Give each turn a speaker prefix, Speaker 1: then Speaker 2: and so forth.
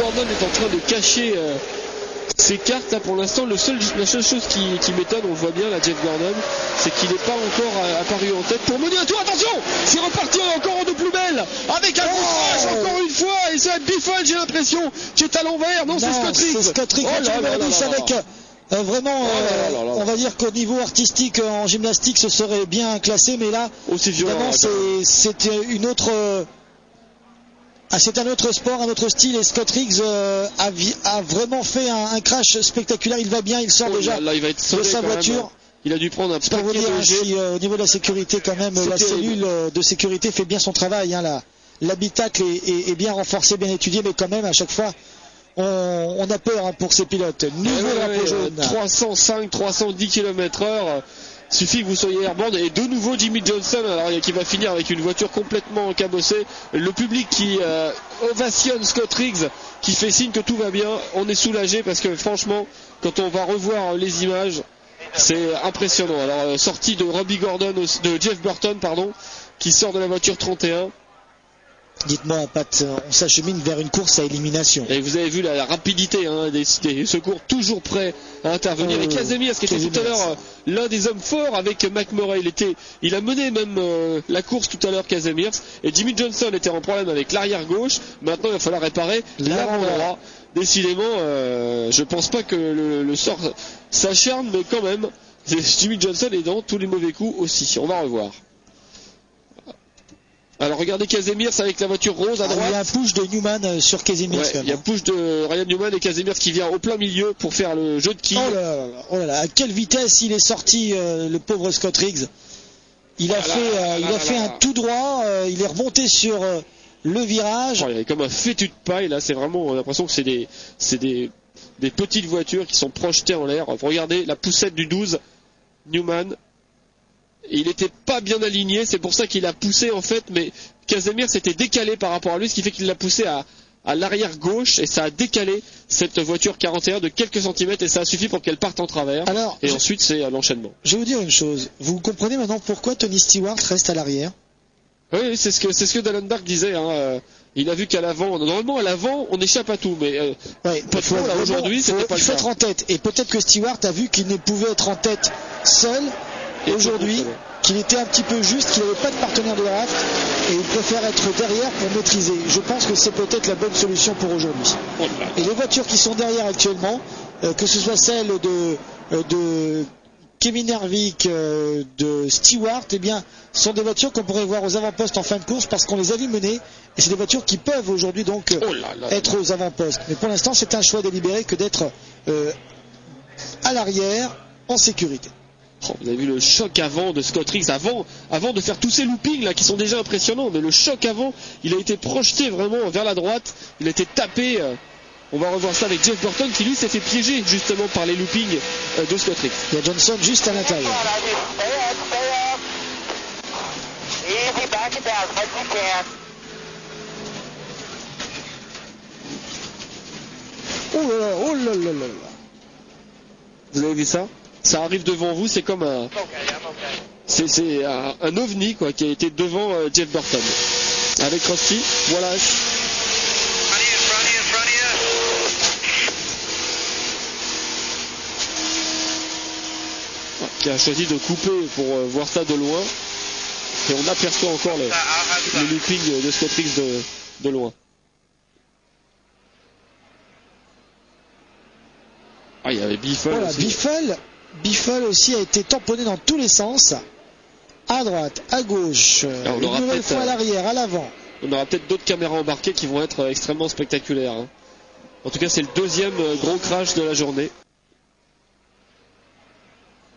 Speaker 1: Gordon est en train de cacher ses cartes. Là, pour l'instant, la seule chose qui m'étonne, on le voit bien, la Jeff Gordon, c'est qu'il n'est pas encore apparu en tête pour mener un tour. Attention, c'est reparti encore en deux plus belle avec un gros crash encore une fois, et c'est Biffle, j'ai l'impression, qui est à l'envers. Non, c'est Scott Riggs.
Speaker 2: C'est Scott Riggs avec vraiment, on va dire qu'au niveau artistique en gymnastique, ce serait bien classé, mais là, évidemment, c'est une autre. C'est un autre sport, un autre style, et Scott Riggs a vraiment fait un crash spectaculaire. Il va bien, il sort déjà
Speaker 1: là, il va être
Speaker 2: de sa voiture.
Speaker 1: Il a dû prendre un paquet de
Speaker 2: si, au niveau de la sécurité, quand même, la cellule de sécurité fait bien son travail. Hein, l'habitacle est bien renforcé, bien étudié, mais quand même, à chaque fois, on a peur hein, pour ces pilotes. Nouveau drapeau jaune.
Speaker 1: 305, 310 km/h. Suffit que vous soyez airborne, et de nouveau Jimmy Johnson qui va finir avec une voiture complètement cabossée. Le public qui ovationne Scott Riggs, qui fait signe que tout va bien. On est soulagé parce que franchement, quand on va revoir les images, c'est impressionnant. Alors sortie de de Jeff Burton pardon, qui sort de la voiture 31.
Speaker 2: Dites-moi, Pat, on s'achemine vers une course à élimination.
Speaker 1: Et vous avez vu la rapidité hein, des secours toujours prêts à intervenir. Et Casemir, ce qui était tout à l'heure l'un des hommes forts avec McMurray, il a mené même la course tout à l'heure, Casemir. Et Jimmy Johnson était en problème avec l'arrière gauche. Maintenant, il va falloir réparer l'avant droit. Décidément, je pense pas que le sort s'acharne, mais quand même, Jimmy Johnson est dans tous les mauvais coups aussi. On va revoir. Alors regardez Casemir avec la voiture rose à droite.
Speaker 2: Il y a un push de Newman sur Casemir.
Speaker 1: Il y a un push de Ryan Newman et Casemir qui vient au plein milieu pour faire le jeu de kill.
Speaker 2: Oh là là, à quelle vitesse il est sorti le pauvre Scott Riggs. Il a fait un tout droit, il est remonté sur le virage.
Speaker 1: Il y a comme un fétu de paille là, c'est vraiment, on a l'impression que c'est des petites voitures qui sont projetées en l'air. Regardez la poussette du 12, Newman. Il n'était pas bien aligné, c'est pour ça qu'il a poussé en fait, mais Casemir s'était décalé par rapport à lui, ce qui fait qu'il l'a poussé à l'arrière gauche, et ça a décalé cette voiture 41 de quelques centimètres, et ça a suffi pour qu'elle parte en travers. Ensuite c'est à l'enchaînement.
Speaker 2: Je vais vous dire une chose, vous comprenez maintenant pourquoi Tony Stewart reste à l'arrière?
Speaker 1: Oui, c'est ce que Dallenbach disait. Hein. Il a vu qu'à l'avant, normalement à l'avant on échappe à tout, mais aujourd'hui c'était pas le cas.
Speaker 2: Il faut être en tête, et peut-être que Stewart a vu qu'il ne pouvait être en tête seul aujourd'hui, qu'il était un petit peu juste, qu'il n'avait pas de partenaire de draft, et il préfère être derrière pour maîtriser. Je pense que c'est peut-être la bonne solution pour aujourd'hui. Et les voitures qui sont derrière actuellement, que ce soit celle de Kevin Harvick, de Stewart, eh bien, sont des voitures qu'on pourrait voir aux avant-postes en fin de course, parce qu'on les a vu mener, et c'est des voitures qui peuvent aujourd'hui donc être aux avant-postes. Mais pour l'instant, c'est un choix délibéré que d'être à l'arrière en sécurité.
Speaker 1: Vous avez vu le choc avant de Scott Riggs, avant de faire tous ces loopings là qui sont déjà impressionnants, mais le choc avant, il a été projeté vraiment vers la droite, il a été tapé. On va revoir ça avec Jeff Burton qui lui s'est fait piéger justement par les loopings de Scott Riggs.
Speaker 2: Il y a Johnson juste à l'intérieur. Oh là là là.
Speaker 1: Vous avez vu ça? Ça arrive devant vous, c'est comme un ovni quoi, qui a été devant Jeff Burton. Avec Rusty, voilà. Qui a choisi de couper pour voir ça de loin. Et on aperçoit encore le looping de Scott Riggs de loin. Ah, il y avait Biffle.
Speaker 2: Voilà, Biffle aussi a été tamponné dans tous les sens, à droite, à gauche, une nouvelle fois à l'arrière, à l'avant.
Speaker 1: On aura peut-être d'autres caméras embarquées qui vont être extrêmement spectaculaires. Hein. En tout cas, c'est le deuxième gros crash de la journée.